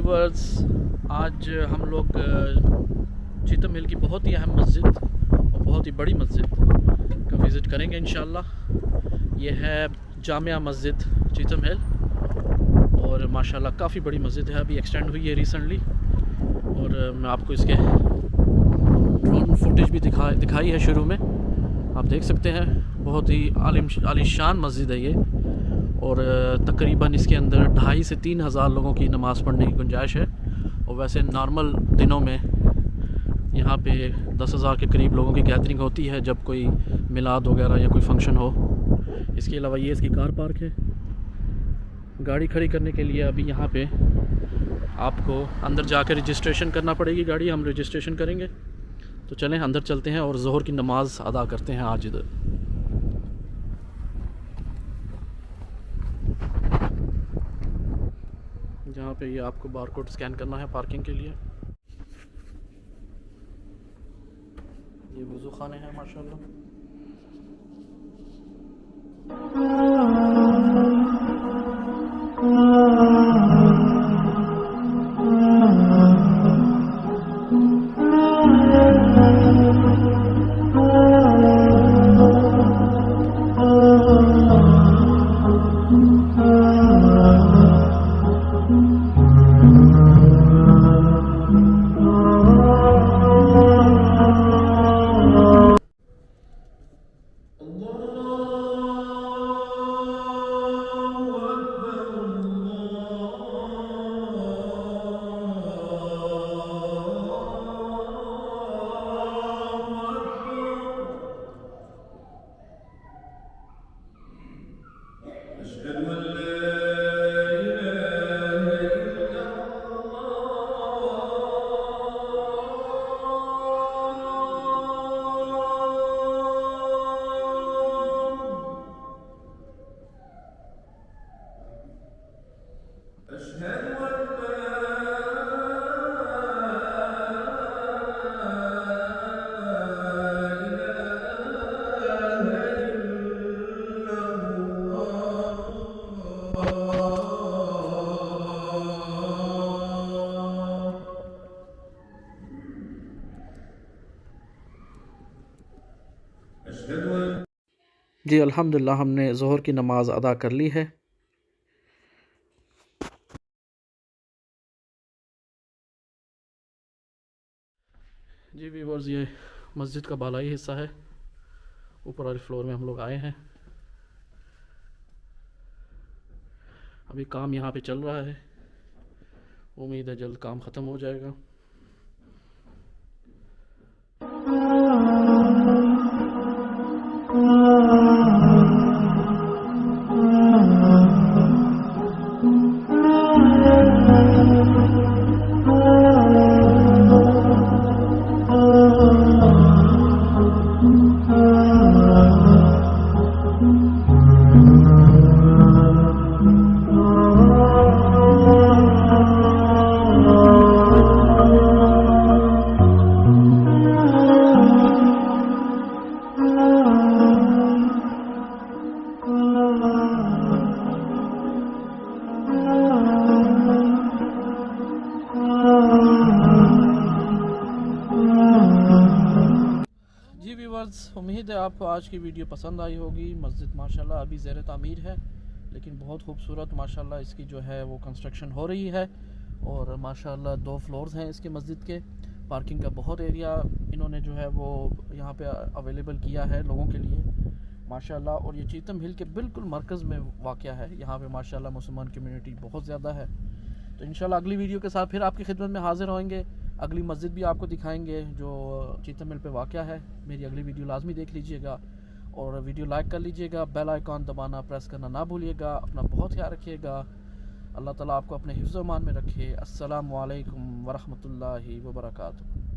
Viewers, आज हम लोग चीतम हिल की बहुत ही अहम मस्जिद और बहुत ही बड़ी मस्जिद का विज़िट करेंगे इंशाल्लाह। ये है जामिया मस्जिद चीतम हिल और माशाल्लाह काफ़ी बड़ी मस्जिद है, अभी एक्सटेंड हुई है रिसेंटली। और मैं आपको इसके ड्रोन फुटेज भी दिखाई है शुरू में, आप देख सकते हैं। बहुत ही आलीशान मस्जिद है ये और तकरीबन इसके अंदर 2,500 से 3,000 लोगों की नमाज़ पढ़ने की गुंजाइश है। और वैसे नॉर्मल दिनों में यहाँ पे 10,000 के करीब लोगों की गैदरिंग होती है जब कोई मिलाद वगैरह या कोई फंक्शन हो। इसके अलावा ये इसकी कार पार्क है। गाड़ी खड़ी करने के लिए अभी यहाँ पे आपको अंदर जाकर रजिस्ट्रेशन करना पड़ेगी गाड़ी, हम रजिस्ट्रेशन करेंगे। तो चलें अंदर चलते हैं और ज़ोहर की नमाज़ अदा करते हैं आज इधर। जहाँ पे ये आपको बारकोड स्कैन करना है पार्किंग के लिए। ये वज़ू खाने हैं माशाल्लाह। जी अल्हम्दुलिल्लाह, हमने ज़ोहर की नमाज़ अदा कर ली है। जी व्यूअर्स, ये मस्जिद का बालाई हिस्सा है। ऊपर वाले फ्लोर में हम लोग आए हैं। अभी काम यहाँ पे चल रहा है, उम्मीद है जल्द काम ख़त्म हो जाएगा। जी व्यूअर्स, उम्मीद है आपको आज की वीडियो पसंद आई होगी। मस्जिद माशाल्लाह अभी ज़ेर तामीर है, लेकिन बहुत खूबसूरत माशाल्लाह इसकी जो है वो कंस्ट्रक्शन हो रही है। और माशाल्लाह 2 फ्लोर्स हैं इसके मस्जिद के। पार्किंग का बहुत एरिया इन्होंने जो है वो यहाँ पे अवेलेबल किया है लोगों के लिए माशाल्लाह। और ये चीतम हिल के बिल्कुल मरकज़ में वाक़या है। यहाँ पे माशाल्लाह मुसलमान कम्युनिटी बहुत ज़्यादा है। तो इंशाल्लाह अगली वीडियो के साथ फिर आपकी खिदमत में हाज़िर होंगे। अगली मस्जिद भी आपको दिखाएंगे जो चीतम हिल पे वाक़या है। मेरी अगली वीडियो लाजमी देख लीजिएगा और वीडियो लाइक कर लीजिएगा। बेल आइकॉन दबाना प्रेस करना ना भूलिएगा। अपना बहुत ख्याल रखिएगा। अल्लाह ताला आपको अपने हिफ्ज़-ओ-मान में रखे। अस्सलामु अलैकुम वरहमतुल्लाहि वबरकातुहू।